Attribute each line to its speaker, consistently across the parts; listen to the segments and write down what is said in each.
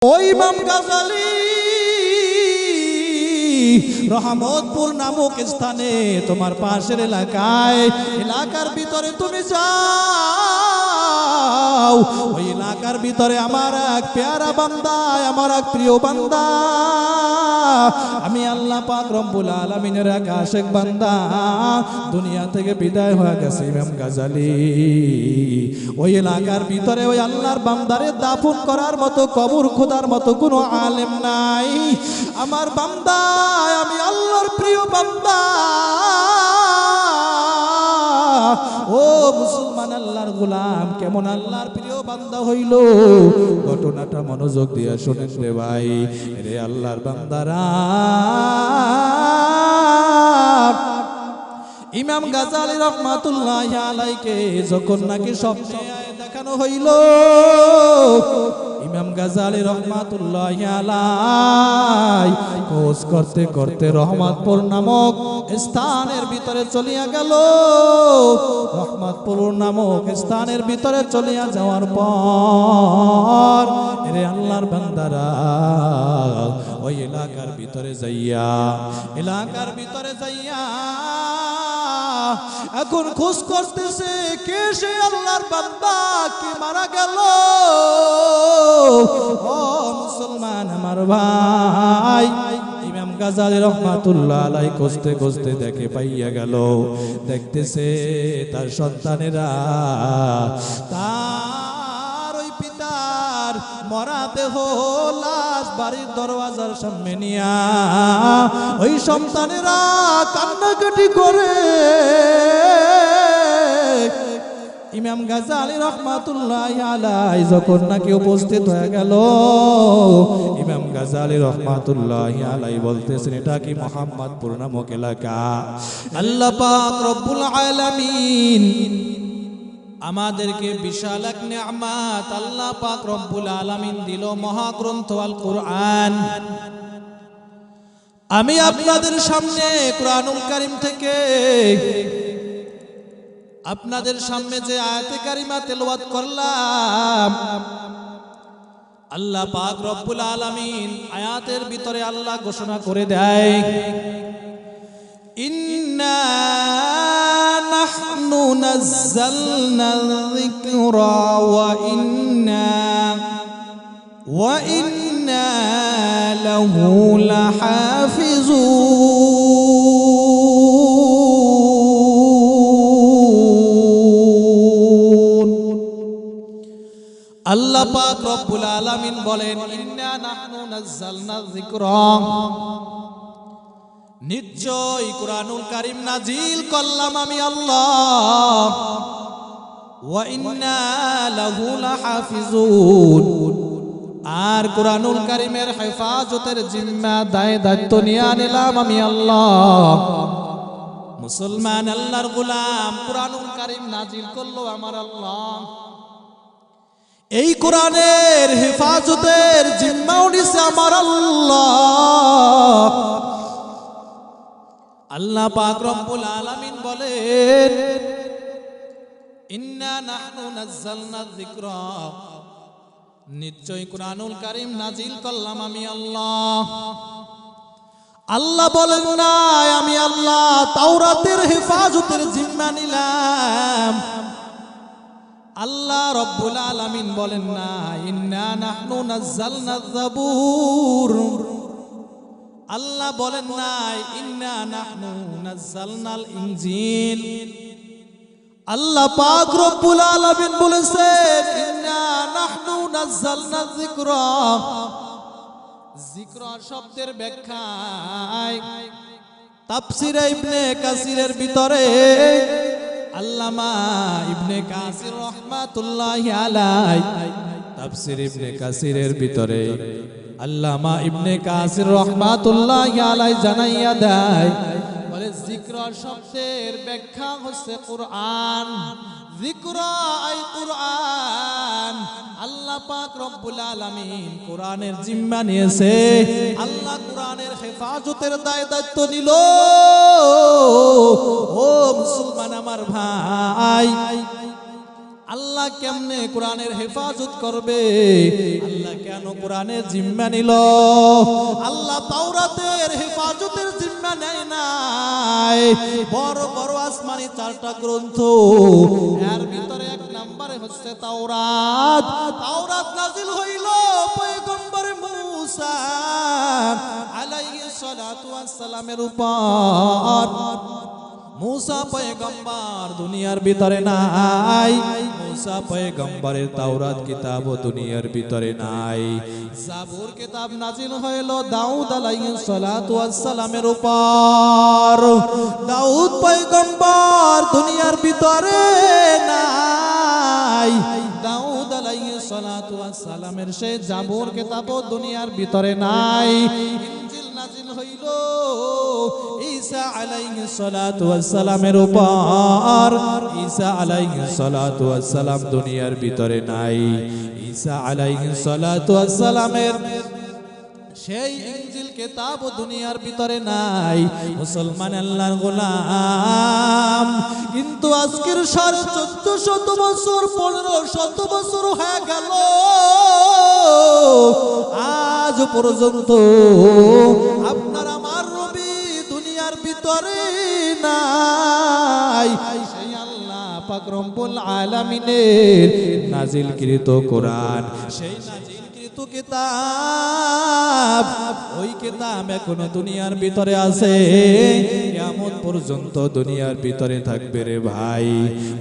Speaker 1: ও ইমাম গাজালি রহমতপুর নামক স্থানে তোমার পাশের এলাকার ভিতরে তুমি যাও। ওই এলাকার ভিতরে আমার এক পেয়ারা বান্দা, আমার এক প্রিয় বান্দা, আমি আল্লাহ পাক রব্বুল আলামিনের এক আশিক বান্দা, দুনিয়া থেকে বিদায় হয়ে গেছে ইমাম গাজালি। ওই এলাকার ভিতরে ওই আল্লাহর বান্দারে দাফন করার মতো, কবর খোদার মতো কোনো আলেম নাই। আমার বান্দা, আমি আল্লাহর প্রিয় বান্দা। ও মুসলমান, আল্লাহর গোলাম কেমন আল্লাহর প্রিয় বান্দা হইল, ঘটনাটা মনোযোগ দিয়ে শোনেন রে ভাই। রে আল্লাহর বান্দারা, ইমাম গাজালি রহমাতুল্লাহি আলাইকে যখন নাকি স্বপ্নে দেখানো হইল, ইমাম গাজালি রহমাতুল্লাহি আলাই খোঁজ করতে করতে রহমতপুর নামক স্থানের ভিতরে চলিয়া গেল। রহমতপুর নামক স্থানের ভিতরে চলিয়া যাওয়ার পর রে আল্লাহর বান্দারা, ওই এলাকার ভিতরে যাইয়া এখন খোঁজ করতেছে কে সে আল্লাহর বান্দা কে মারা গেল। ও মুসলমান আমার ভাই, ইমাম গাজালি রহমাতুল্লাহ আলাই খুঁজতে খুঁজতে দেখে পাইয়া গেল, দেখতেছে তার সন্তানেরা তার ওই পিতার মরা দেহ লাশ বাড়ির দরওয়াজার সামনে নিয়া ওই সন্তানেরা কান্নাকাটি করে। ইমাম গাজালি রহমাতুল্লাহি আলাইহি যখন নাকি উপস্থিত হয়ে গেল, ইমাম গাজালি রহমাতুল্লাহি আলাইহি বলতেছেন, এটা কি মুহাম্মদপুর নামক এলাকা? আল্লাহ পাক রব্বুল আলামিন আমাদেরকে বিশাল এক নিয়ামত আল্লাহ পাক রব্বুল আলামিন দিল, মহাগ্রন্থ আল কুরআন। আমি আপনাদের সামনে কুরআনুল কারীম থেকে আপনাদের সামনে যে আয়াতে কারিমা তেলাওয়াত করলাম, আল্লাহ পাক রব্বুল আলামিন আয়াতের ভিতরে আল্লাহ ঘোষণা করে দেয়, ইন্না নাহনু নাযালনা যিকরা ওয়া ইন্না লাহু লাহাফিজুন। আল্লাহ পাক রব্বুল আলামিন বলেন, ইন্না নাহনু নাযালনা যিকরা, নিশ্চয় কুরআনুল কারীম নাজিল করলাম আমি আল্লাহ, ওয়া ইন্না লাহু লাহাফিজুন, আর কুরআনুল কারীমের হেফাজতের জিম্মা দায়িত্ব নিয়ে নিলাম আমি আল্লাহ। মুসলমান, আল্লাহর গোলাম, কুরআনুল কারীম নাজিল করলো আমার আল্লাহ, এই কোরআনের হেফাজতের জিম্মাও নিছে আমার আল্লাহ। আল্লাহ পাক রব্বুল আলামিন বলেন, ইন্না নাহনু নাযালনা যিকরা, নিশ্চয় কুরআনুল কারীম নাজিল করলাম আমি আল্লাহ। আল্লাহ বলেন না আমি আল্লাহ তাওরাতের হেফাজতের জিম্মা নিলাম। আল্লাহ রব্বুল আলামিন বলেন না, ইন্না নাহনু নাযালনা যাবুর। আল্লাহ বলেন না, ইন্না নাহনু নাযালনাল ইনজিল। আল্লাহ পাক রব্বুল আলামিন বলেছেন, ইন্না নাহনু নাযালনা যিকরা। যিকরা শব্দের ব্যাখ্যায় তাফসীরে ইবনে কাসিরের ভিতরে আল্লামা ইবনে কাসির রহমাতুল্লাহি আলাইহি, তাফসীর ইবনে কাসিরের ভিতরে আল্লামা ইবনে কাসির রহমাতুল্লাহি আলাইহি জানাইয়া দেয়, বলে যিকরা শব্দের ব্যাখ্যা হচ্ছে কুরআন। যিকরা আই কুরআন। আল্লাহ পাক রব্বুল আলামিন কোরআনের জিম্মা নিয়েছে, আল্লাহ কোরআনের হেফাজতের দায়িত্ব নিল। ও মুসলমান আমার ভাই, আল্লাহ কেমনে কোরআনের হেফাজত করবে? আল্লাহ কেন কেন কোরআনের জিম্মা নিল? আল্লাহ তাওরাতের হেফাজতের জিম্মা নেয় নাই। বড় বড় আসমানি 4টা গ্রন্থ, এর ভিতরে এক নম্বরে হচ্ছে তাওরাত। তাওরাত নাজিল হইল পয়গম্বর মুসা আলাইহিস সালাতু ওয়াস সালামের উপর। মুসা পয়গম্বর দুনিয়ার ভিতরে নাই, মুসা পয়গম্বরের তাওরাত কিতাব দুনিয়ার ভিতরে নাই। জাবুর কিতাব নাজিল হইল দাউদ আলাইহিস সালাতু ওয়াস সালামের উপর। দাউদ পয়গম্বর দুনিয়ার ভিতরে নাই, দাউদ আলাইহিস সালাতু ওয়াস সালামের সেই জাবুর কিতাব দুনিয়ার ভিতরে নাই। ইনজিল নাজিল হইল ঈসা আলাইহিস সালাতু ওয়াস সালামের উপর। ঈসা আলাইহিস সালাতু ওয়াস সালাম দুনিয়ার ভিতরে নাই। ঈসা আলাইহিস সালাতু ওয়াস সালামের সেই ইনজিল কিতাব দুনিয়ার ভিতরে নাই। মুসলমান আল্লাহর গোলাম, কিন্তু আজকের 1400 বছর 1500 বছর হয়ে গেল, আজ পর্যন্ত আপনার আমার নবী দুনিয়ার ভিতরে নাই। সেই আল্লাহ পাক রব্বুল আলামিনের নাজিলকৃত কোরআন, সেই নাজিলকৃত কিতাব, ওই কিতাব এখনো দুনিয়ার ভিতরে আছে, কিয়ামত পর্যন্ত দুনিয়ার ভিতরে থাকবে রে ভাই।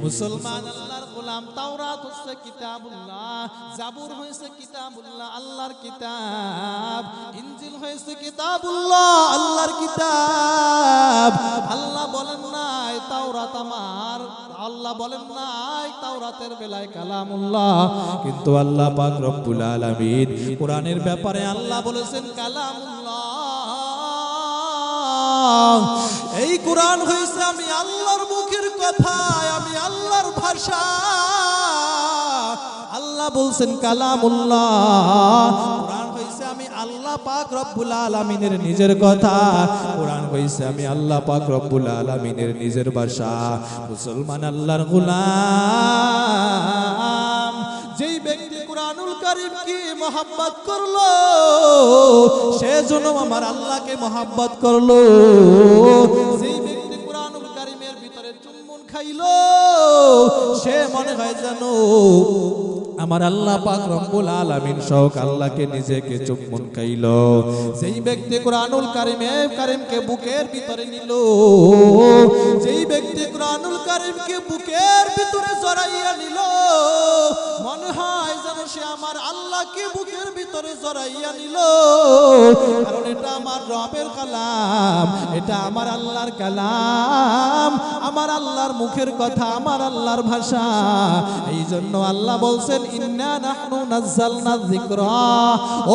Speaker 1: মুসলমান আল্লাহর গোলাম, তাওরাত হচ্ছে কিতাবুল্লাহ, জাবুর হয়েছে কিতাবুল্লাহ আল্লাহর কিতাব, ইনজিল হয়েছে কিতাবুল্লাহ আল্লাহর কিতাব। আল্লাহ বলেন নাই তাওরাত আমার, আল্লাহ বলেন নাই তাওরাতের বেলায় কালামুল্লাহ, কিন্তু আল্লাহ পাক রব্বুল আলামিন কোরআনের ব্যাপারে আল্লাহ বলেছেন কালামুল্লাহ। এই কোরআন হয়েছে আমি আল্লাহর মুখের কথা, আমি আল্লাহর ভাষা। আল্লাহ বলছেন কালামুল্লাহ। কোরআন হইছে আমি আল্লাহ পাক রব্বুল আলামিনের নিজের কথা, কোরআন হইছে আমি আল্লাহ পাক রব্বুল আলামিনের নিজের ভাষা। মুসলমান আল্লাহর গোলাম, যেই ব্যক্তি কুরআনুল কারীমকে মহব্বত করলো, সে যেন আমার আল্লাহকে মহব্বত করলো। যেই ব্যক্তি কুরআনুল কারীমের ভিতরে চুম্বন খাইলো, সে মনে হয় জানো আমার আল্লাহ পাক রব্বুল আলামিন সহ আল্লাহকে নিজেকে চুম্বন খাইলো। যেই ব্যক্তি কুরআনুল কারীমকে বুকের ভিতরে নিল, যেই ব্যক্তি কুরআনুল কারীমকে বুকের ভিতরে জড়াইয়া নিল, মনে হয় যেন সে আমার আল্লাহকে বুকের ভিতরে জড়াইয়া নিল। কারণ এটা আমার রবের কালাম, এটা আমার আল্লাহর কালাম, আমার আল্লাহর মুখের কথা, আমার আল্লাহর ভাষা। এই জন্য আল্লাহ বলছেন ইন্না নাহনু নাযালনা যিকরা।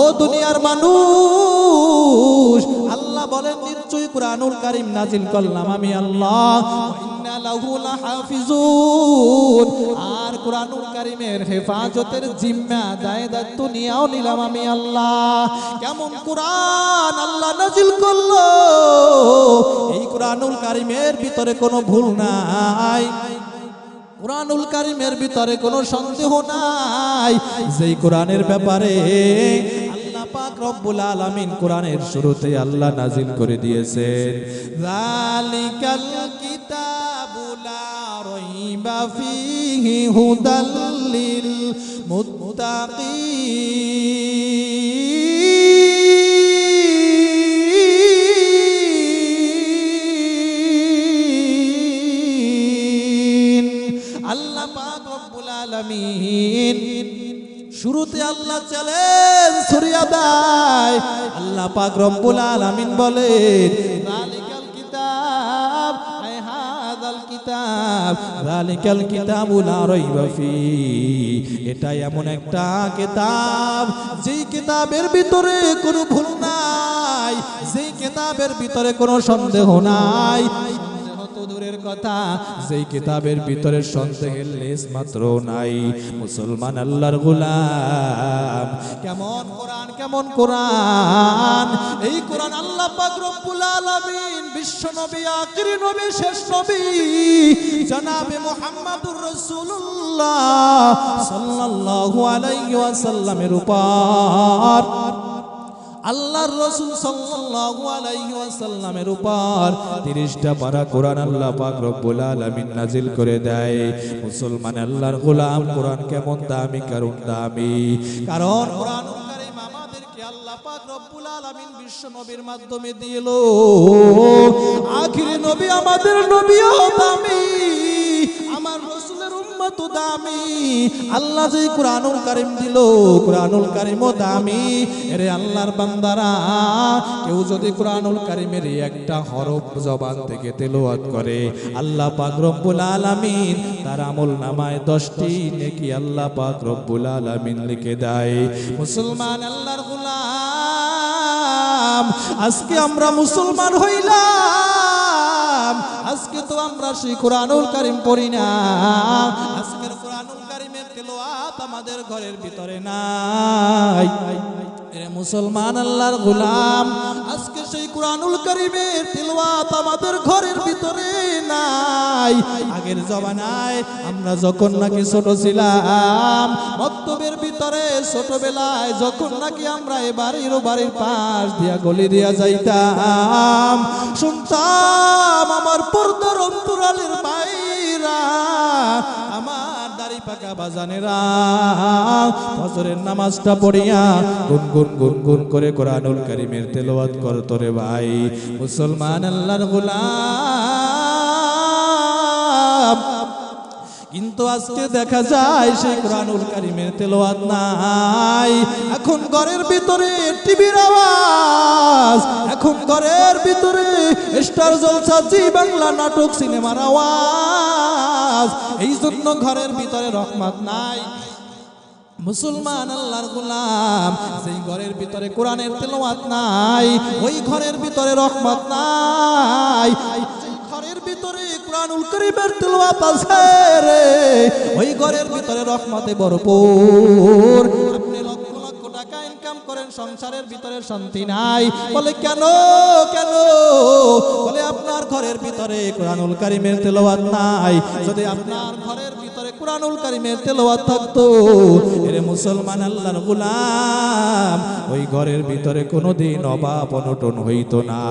Speaker 1: ও দুনিয়ার মানুষ, আল্লাহ বলেন নিশ্চয়ই কুরআনুল কারীম নাজিল করলাম আমি আল্লাহ, ইন্না লাহু লাহাফিজুন। আর কুরআনুল কারীমের হেফাজতের জিম্মা দায়িত্ব নিয়েও নিলাম আমি আল্লাহ। কেমন কুরআন আল্লাহ নাজিল করলো, এই কুরআনুল কারীমের ভিতরে কোনো ভুল নাই, কুরআনুল কারীমের ভিতরে কোনো সন্দেহ নাই। যেই কোরআনের ব্যাপারে আল্লাহ পাক রব্বুল আলামিন কোরআনের শুরুতে আল্লাহ নাজিল করে দিয়েছেন যালিকাল কিতাবু লা রাইবা ফীহি হুদাল লিল মুত্তাকিন। আল্লাহ পাক রব্বুল আলামিন শুরুতে আল্লাহ চ্যালেঞ্জ ছড়িয়ে দেয়। আল্লাহ পাক রব্বুল আলামিন বলেন যালিকাল কিতাব, আই হাযাল কিতাব, যালিকাল কিতাবু লা রাইবা ফী। এটা এমন একটা কিতাব, যেই কিতাবের ভিতরে কোনো ভুল নাই, যেই কিতাবের ভিতরে কোনো সন্দেহ নাই। সন্দেহ তো দূরের কথা, যেই কিতাবের ভিতরে সন্দেহের লেশ মাত্র নাই। মুসলমান আল্লাহর গোলাম, কেমন কোরআন, কেমন কোরআন! এই কোরআন আল্লাহ পাক রব্বুল আলামিন বিশ্ব নবী, আখিরি নবী, শেষ নবী জনাবে মুহাম্মদুর রাসূলুল্লাহ সাল্লাল্লাহু আলাইহি ওয়াসাল্লামের উপর, আল্লাহর রাসূল সাল্লাল্লাহু আলাইহি ওয়াসাল্লামের উপর 30টা পারা কোরআন আল্লাহ পাক রব্বুল আলামিন নাজিল করে দেয়। মুসলমান আল্লাহর গোলাম, কোরআন কেমন দামি, কারণ দামি, কারণ কোরআনুল কারীম আমাদেরকে আল্লাহ পাক রব্বুল আলামিন বিশ্ব নবীর মাধ্যমে দিল। আখিরি নবী আমাদের নবীও দামি, আমার রাসূলের উম্মত দামি। আল্লাহ যে কোরআনুল কারীম দিল, কোরআনুল কারীমও দামি। এরে আল্লাহর বান্দারা, কেউ যদি কোরআনুল কারীমের একটা হরফ জবান থেকে তেলাওয়াত করে, আল্লাহ পাক রব্বুল আলামিন তার আমলনামায় 10টি নেকি আল্লাহ পাক রব্বুল আলামিন লিখে দেয়। মুসলমান আল্লাহর গোলাম, আজকে আমরা মুসলমান হইলাম, আজকে তো আমরা সেই কোরআনুল কারীম পড়ি না। আজকের কোরআনুল কারীমের তেলাওয়াত আমাদের ঘরের ভিতরে নাই। এরে মুসলমান আল্লাহর গোলাম, আজকে সেই কোরআনুল কারীমের তেলাওয়াত আমাদের ঘরের ভিতরে নাই। আগের জমানায় আমরা যখন নাকি ছোট ছিলাম, মক্তবের ভিতরে ছোটবেলায় যখন নাকি আমরা এই বাড়ির পাশ দিয়া গলি দিয়া যাইতাম, শুনতাম আমার পর্দার অন্তরালের বাইরা, আমার দাড়ি পাকা বাজানেরা ফজরের নামাজটা পড়িয়া গুনগুন গুনগুন করে কোরআনুল কারীমের তেলাওয়াত করত রে ভাই। মুসলমান আল্লাহর গোলাম, কিন্তু আজকে দেখা যায় সেই কোরআনুল কারীমের তেলাওয়াত নাই। এখন ঘরের ভিতরে টিভির আওয়াজ, এখন ঘরের ভিতরে স্টার জলসা, জি বাংলা নাটক, সিনেমার আওয়াজ। এই জন্য ঘরের ভিতরে রহমত নাই। মুসলমান আল্লাহর গোলাম, যেই ঘরের ভিতরে কোরআনের তেলাওয়াত নাই, ওই ঘরের ভিতরে রহমত নাই। ঘরের ভিতরে কোরআনুল কারীমের তেলাওয়াত আছে রে, ওই ঘরের ভিতরে রহমতে ভরপুর। আপনি লক্ষ লক্ষ টাকা ইনকাম করেন, সংসারের ভিতরে শান্তি নাই। বলে কেন কেন? বলে আপনার ঘরের ভিতরে কোরআনুল কারীমের তেলাওয়াত নাই। যদি আপনার ঘরের ভিতরে কোরআনুল কারীমের তেলাওয়াত থাকতো, এরে মুসলমান আল্লাহর গোলাম, ওই ঘরের ভিতরে কোনোদিন অভাব অনটন হইতো না।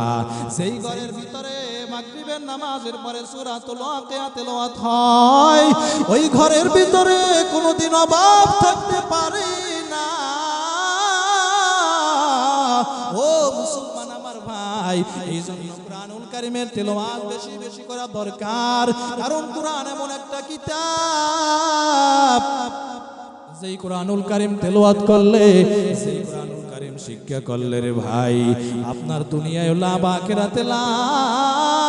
Speaker 1: সেই ঘরের ভিতরে মাগরিবের নামাজের পরে সূরাতুল ওয়াকিয়া তেলাওয়াত হয়, ওই ঘরের ভিতরে কোনোদিন অভাব থাকতে পারে না। ও মুসলমান আমার ভাই, এই জন্য কোরআনুল কারীমের তেলাওয়াত বেশি বেশি করা দরকার। কারণ কোরআন এমন একটা কিতাব, যেই কোরআনুল কারীম তেলাওয়াত করলে, সেই কোরআনুল কারীম শিক্ষা করলে রে ভাই, আপনার দুনিয়ায় লাভ, আখিরাতে লাভ।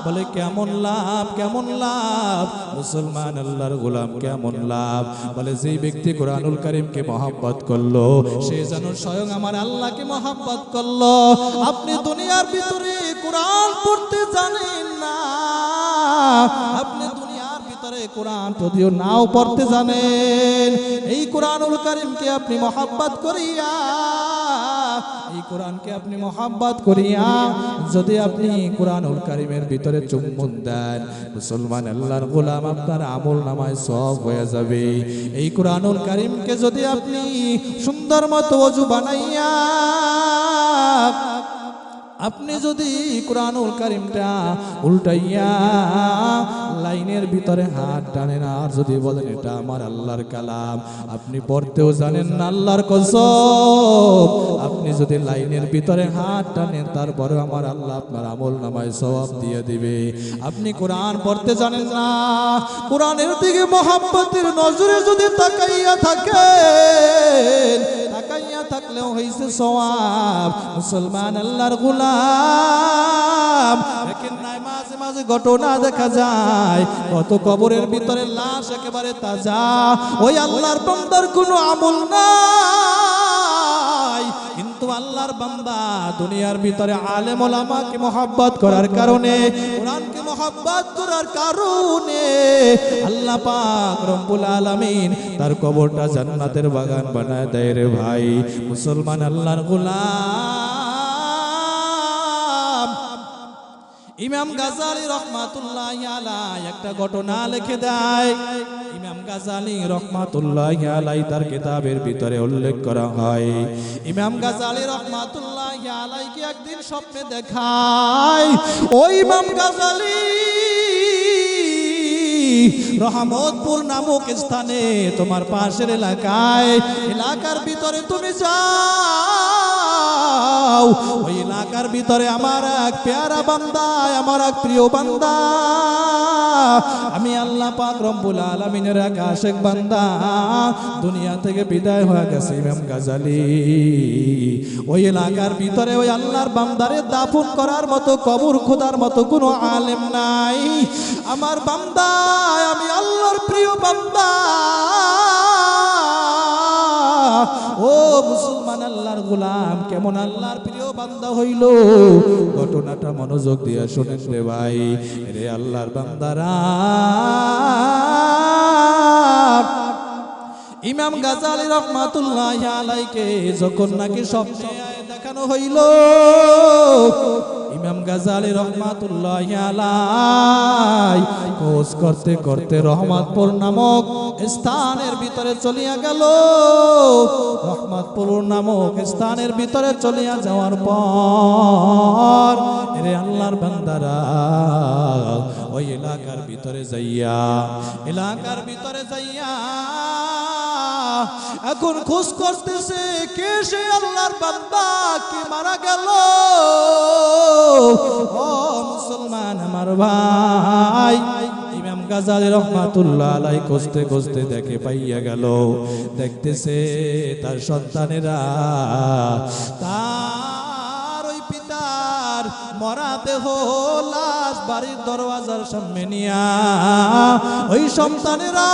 Speaker 1: বলে কেমন লাভ, কেমন লাভ? মুসলমান আল্লাহর গোলাম, কেমন লাভ? বলে যেই ব্যক্তি কোরআনুল কারীমকে মহব্বত করলো, সে যেন স্বয়ং আমার আল্লাহকে মহব্বত করলো। আপনি দুনিয়ার ভিতরে কোরআন পড়তে জানেন না, আপনি দুনিয়ার ভিতরে কোরআন যদিও নাও পড়তে জানেন, এই কোরআনুল কারীমকে আপনি মহব্বত করিয়া, এই কোরআনকে আপনি মহব্বত করিয়া যদি আপনি কোরআনুল কারীমের ভিতরে চুম্বন দেন, মুসলমান আল্লাহর গোলাম, আপনার আমল নামায় সব হয়ে যাবে। এই কোরআনুল কারীমকে যদি আপনি সুন্দর মতো ওযু বানাইয়া, আপনি যদি কোরআনুল কারীমটা উল্টাইয়া লাইনের ভিতরে হাত টানেন, আর যদি বলেন এটা আমার আল্লাহর কালাম, আপনি পড়তেও জানেন না, আল্লাহর কসম, আপনি যদি লাইনের ভিতরে হাত টানেন, তারপরে আমার আল্লাহ আপনার আমল নামায় সওয়াব দিয়ে দিবে। আপনি কোরআন পড়তে জানেন না, কোরআনের দিকে মহব্বতের নজরে যদি তাকাইয়া থাকেন, তাকাইয়া থাকলেও হইছে সওয়াব। মুসলমান আল্লাহর গোলাম, দেখেন না মাঝে মাঝে ঘটনা দেখা যায়, কত কবরের ভিতরে লাশ একেবারে তাজা, ওই আল্লাহর বান্দার কোনো আমল নাই, কিন্তু কিন্তু আল্লাহর বান্দা দুনিয়ার ভিতরে আলেম ওলামাকে মহব্বত করার কারণে, কোরআনকে মহব্বত করার কারণে আল্লাহ পাক রব্বুল আলামিন তার কবরটা জান্নাতের বাগান বানায় দেয় রে ভাই। মুসলমান আল্লাহর গোলাম ইমাম গাজালি রহমাতুল্লাহি আলাইহি একটা ঘটনা লিখে দেয়। ইমাম গাজালি রহমাতুল্লাহি আলাইহি তার কিতাবের ভিতরে উল্লেখ করা হয়, ইমাম গাজালি রহমাতুল্লাহি আলাইহি একদিন স্বপ্নে দেখায় ওই ইমাম গাজালি রহমতপুর নামক স্থানে, তোমার পাশের এলাকার ভিতরে তুমি যাও। ওই এলাকার ভিতরে আমার এক পেয়ারা বান্দা, আমার এক প্রিয় বান্দা, আমি আল্লাহ পাক রব্বুল আলামিনের এক আশিক বান্দা, দুনিয়া থেকে বিদায় হয়ে গেছে ইমাম গাজালি। ওই এলাকার ভিতরে ওই আল্লাহর বান্দারে দাফন করার মতো, কবর খোদার মতো কোনো আলেম নাই। আমার বান্দা, আমি আল্লাহর প্রিয় বান্দা। ও মুসলমান আল্লাহর গোলাম, কেমন আল্লাহর প্রিয় বান্দা হইল, ঘটনাটা মনোযোগ দিয়ে শুনেন রে ভাই। রে আল্লাহর বান্দারা, ইমাম গাজালি রহমাতুল্লাহি আলাইহি যখন নাকি স্বপ্নে দেখানো হইল, ইমাম গাজালি রহমাতুল্লাহি আলাইহি খোঁজ করতে করতে রহমতপুর নামক স্থানের ভিতরে চলিয়া গেল। রহমতপুর নামক স্থানের ভিতরে চলিয়া যাওয়ার পর রে আল্লাহর বান্দারা ওই এলাকার ভিতরে যাইয়া এখন খোঁজ করতেছে কে সে আল্লাহর বান্দা কি মারা গেল। ও মুসলমান আমার ভাই, ইমাম গাজালি রহমাতুল্লাহ আলাইহি খুঁজতে খুঁজতে দেখে পাইয়া গেল, দেখতেছে তার সন্তানেরা তার ওই পিতার মরা দেহ লাশ বাড়ির দরওয়াজার সামনে নিয়া ওই সন্তানেরা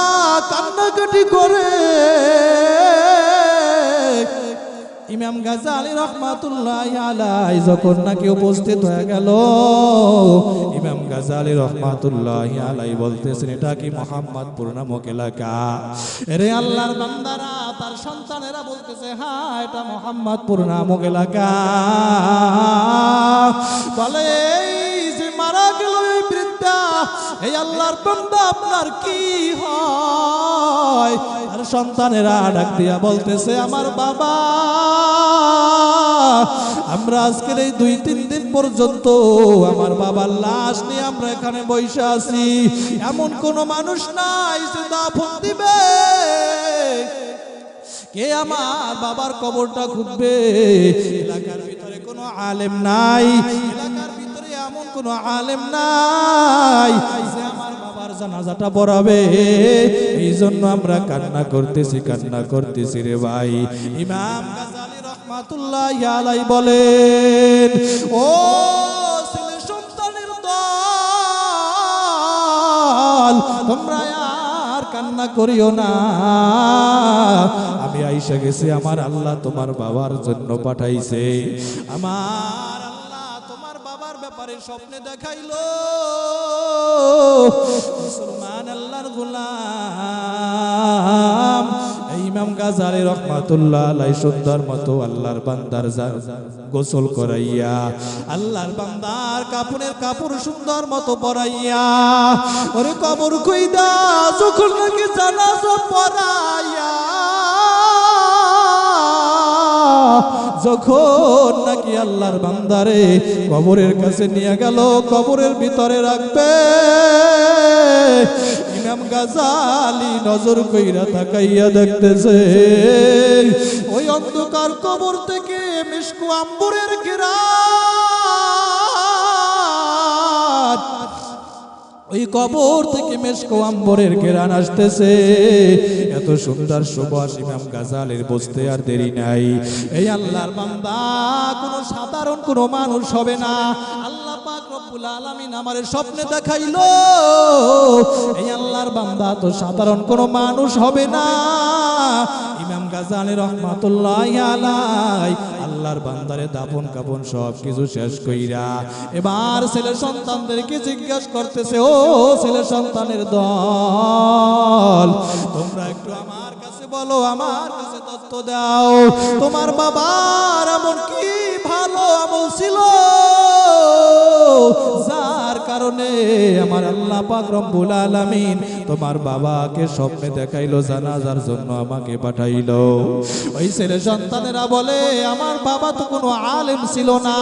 Speaker 1: কান্নাকাটি করে। ইমাম গাজালি রহমাতুল্লাহি আলাইহি যখন নাকি উপস্থিত হয়ে গেল, ইমাম গাজালি রহমাতুল্লাহি আলাইহি বলতেছেন, এটা কি মোহাম্মদপুর নামক এলাকা? রে আল্লাহর বান্দারা, তার সন্তানেরা বলতেছে, হ্যাঁ এটা মোহাম্মদপুর নামক এলাকা। বলে এই যে মারা গেল এই বৃদ্ধা, এই আল্লাহর বান্দা আপনার কি হয়? আর সন্তানেরা ডাক দিয়া বলতেছে, আমার বাবা, আমরা আজকের এই 2-3 দিন পর্যন্ত আমার বাবার লাশ নিয়ে আমরা এখানে বসে আছি, এমন কোন মানুষ নাই যে দাফন দিবে। কে আমার বাবার কবরটা খুঁজবে? এলাকার ভিতরে কোনো আলেম নাই, এলাকার ভিতরে এমন কোনো আলেম নাই যে আমার বাবার জানাজাটা পড়াবে। এই জন্য আমরা কান্না করতেছি রে ভাই। ইমাম গাজালি রহমাতুল্লাহি আলাইহি বলেন, ও ছেলে সন্তানের দল, তোমরা আর কান্না করিও না। আমি আইসা গেছি, আমার আল্লাহ তোমার বাবার জন্য পাঠাইছে। আমার আল্লাহ তোমার বাবার ব্যাপারে স্বপ্নে দেখাইলো। মুসলমান আল্লাহর গোলাম, ইমাম গাজালি রহমাতুল্লাহ আলাইহি সুন্দর মতো আল্লাহর বান্দার গোসল করাইয়া, আল্লাহর বান্দার কাপড়ের কাপড় সুন্দর মতো পরাইয়া, ওরে কবর কইদা যখন নাকি জানাজা পড়াইয়া, যখন নাকি আল্লাহর বান্দারে কবরের কাছে নিয়ে গেল, কবরের ভিতরে রাখবে, ইমাম গাজালি নজর কইরা তাকাইয়া দেখতেছে ওই অন্ধকার কবর থেকে মিশকু আম্বরের ঘেরান, ওই কবর থেকে মেশকু আম্বরের ঘেরান আসতেছে। এত সুন্দর সুবাস ইমাম গাজালির বুঝতে আর দেরি নাই। এই আল্লাহর বান্দা কোনো সাধারণ কোনো মানুষ হবে না। আল্লাহ পাক রব্বুল আলামিন আমারে স্বপ্নে দেখাইলো, এই আল্লাহর বান্দা তো সাধারণ কোনো মানুষ হবে না। ইমাম গাজ্জালী রহমাতুল্লাহি আলাইহি আল্লাহর বান্দারে দাফন কাফন সব কিছু শেষ কইরা এবার ছেলে সন্তানদেরকে জিজ্ঞাসা করতেছে, ও ছেলে সন্তানের দল, তোমরা একটু আমার কাছে বলো, আমার কাছে তথ্য দাও, তোমার বাবার এমন কি ভালো আমল ছিল যার কারণে আমার আল্লাহ পাক রব্বুল আলামিন তোমার বাবাকে স্বপ্নে দেখাইলো, জানাজার জন্য আমাকে পাঠাইলো। ওই ছেলে সন্তানেরা বলে, আমার বাবা তো কোনো আলেম ছিল না,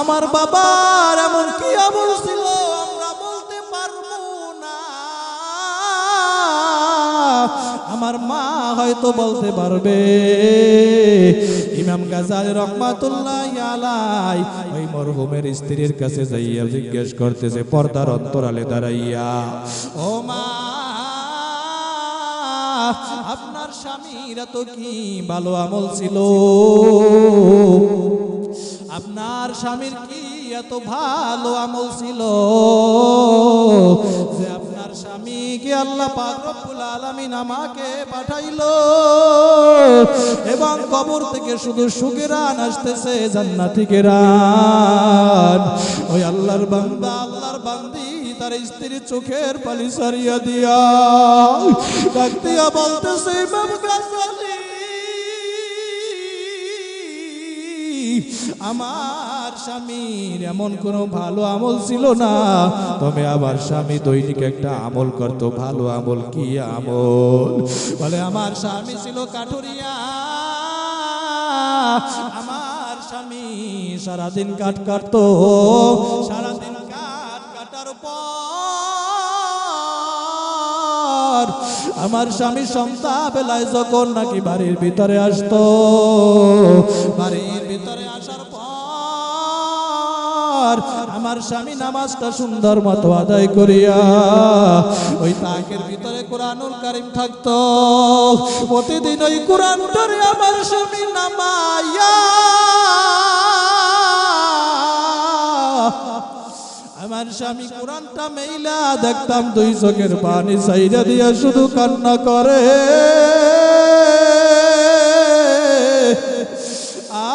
Speaker 1: আমার বাবার এমন কি আমল ছিল আমরা বলতে পারবো না, আমার মা হয়তো বলতে পারবে। ইমাম গাজ্জালী রাহমাতুল্লাহি আলাইহি ওই মরহুমের স্ত্রীর কাছে যাইয়া জিজ্ঞেস করতেছে পর্দার অন্তরালে দাঁড়াইয়া, ও মা, আপনার স্বামীর এত কি ভালো আমল ছিল, আপনার স্বামীর কি এত ভালো আমল ছিল যে আপনার স্বামীকে আল্লাহ পাক রব্বুল আলামিন আমাকে পাঠাইলো এবং কবর থেকে শুধু সুগেরান আসতেছে, জান্নাতি গেরান। ওই আল্লাহর বান্দা, আল্লাহর বান্দি তার স্ত্রী চোখের পানি সারিয়া দিয়া ডাক দিয়া বলতেছে, ইমাম গাজ্জালী, আমার স্বামীর এমন কোনো ভালো আমল ছিল না, তবে আমার স্বামী দৈনিক একটা আমল করতো। ভালো আমল কি আমল? বলে, আমার স্বামী ছিল কাঠুরিয়া, আমার স্বামী সারাদিন কাঠ কাটতো, সারাদিন কাঠ কাটার পর আমার স্বামী সন্ধ্যা বেলায় যখন নাকি বাড়ির ভিতরে আসতো, বাড়ির ভিতরে আসার পর আমার স্বামী নামাজটা সুন্দর মতো আদায় করিয়া ওই তাকের ভিতরে কোরআনুল কারীম থাকতো। প্রতিদিন ওই কোরআনটারে আমার স্বামী নামাইয়া আমার স্বামী কোরআনটা মেইলা দেখতাম দুই চোখের পানি সাইরা দিয়া শুধু কান্না করে,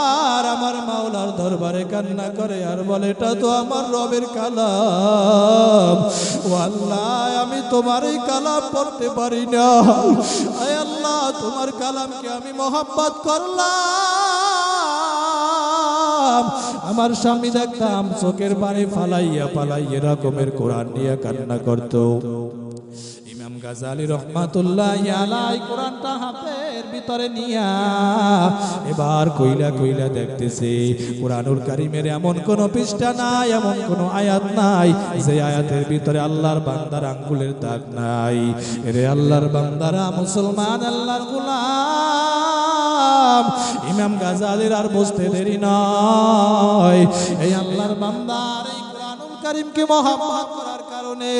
Speaker 1: আর আমার মাওলার দরবারে কান্না করে আর বলে, এটা তো আমার রবের কালাম, ও আল্লাহ, আমি তোমার এই কালাম পড়তে পারি না, আয় আল্লাহ, তোমার কালামকে আমি মহব্বত করলাম। আমার স্বামী দেখতাম চোখের পানি ফালাইয়া ফালাইয়া রকমের কোরআন নিয়ে কান্না করত। ইমাম গাজ্জালী রাহমাতুল্লাহি আলাইহি কোরআনটা হাতের ভিতরে নিয়া এবার কইলা কইলা দেখতেছে কোরআনুল কারীমের এমন কোন পৃষ্ঠা নাই, এমন কোন আয়াত নাই যে আয়াতের ভিতরে আল্লাহর বান্দার আঙ্গুলের দাগ নাই। এরে আল্লাহর বান্দারা, মুসলমান আল্লাহর গোলাম, ইমাম গাজ্জালীর আর বুঝতে দেরি নয়। এই আল্লাহর বান্দার এই কোরআনুল কারীমকে মহব্বত করার কারণে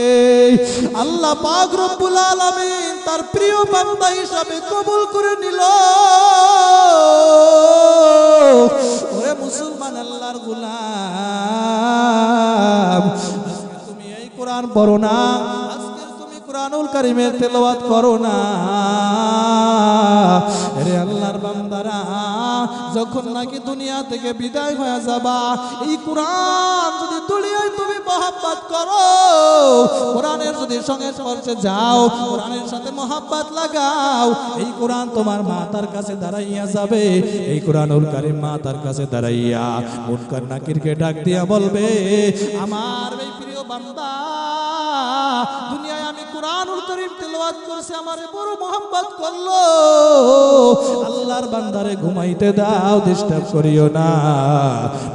Speaker 1: আল্লাহ পাক রব্বুল আলামিন তার প্রিয় বান্দা হিসাবে কবুল করে নিল। ওরে মুসলমান আল্লাহর গোলাম, আজকে তুমি এই কোরআন পড়ো না, আজকে তুমি কোরআনুল কারীমের তেলাওয়াত করো না। আরে আল্লাহর বান্দারা, যখন নাকি দুনিয়া থেকে বিদায় হয়ে যাবা, এই কোরআন যদি দুনিয়ায় তুমি মহব্বত করো, কোরআনের যদি সংস্পর্শে যাও, কোরআনের সাথে মহব্বত লাগাও, এই কোরআন তোমার মাতার কাছে দাঁড়াইয়া যাবে। এই কোরআনুল কারীম মাতার কাছে দাঁড়াইয়া মুনকার নাকিরকে ডাক দিয়া বলবে, আমার এই প্রিয় বান্দা, দুনিয়ায় আমি কোরআনুল কারীম তেলাওয়াত করছি, আমারে বড় মহব্বত করলো, আল্লাহর বান্দারে ঘুমাইতে দাও, ডিস্টার্ব করিও না।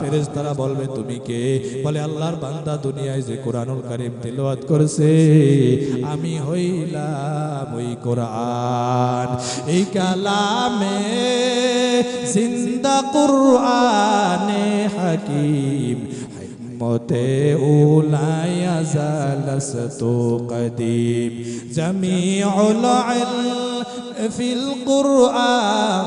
Speaker 1: ফেরেশতারা বলবে, তুমি কে? বলে, আল্লাহর বান্দা দুনিয়ায় যে কোরআনুল কারীম তেলাওয়াত করেছে, আমি হইলাম ওই কোরআন। এই কালামে জিন্দা কুরআনে হাকিম, মতে উলায়া জালাসতু কদিম, জামিউল ইলম ফিল কুরআন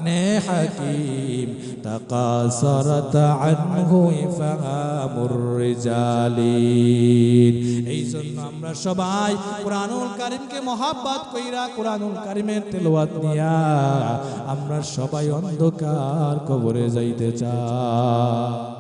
Speaker 1: নে হাকিম তাকাসারাত আনহু ইফহামুর রিজালিন। এই জন্য আমরা সবাই কুরআনুল কারীমকে মহব্বত কইরা কুরআনুল কারীমের তেলাওয়াত নিয়া আমরা সবাই অন্ধকার কবরে যাইতে চাই।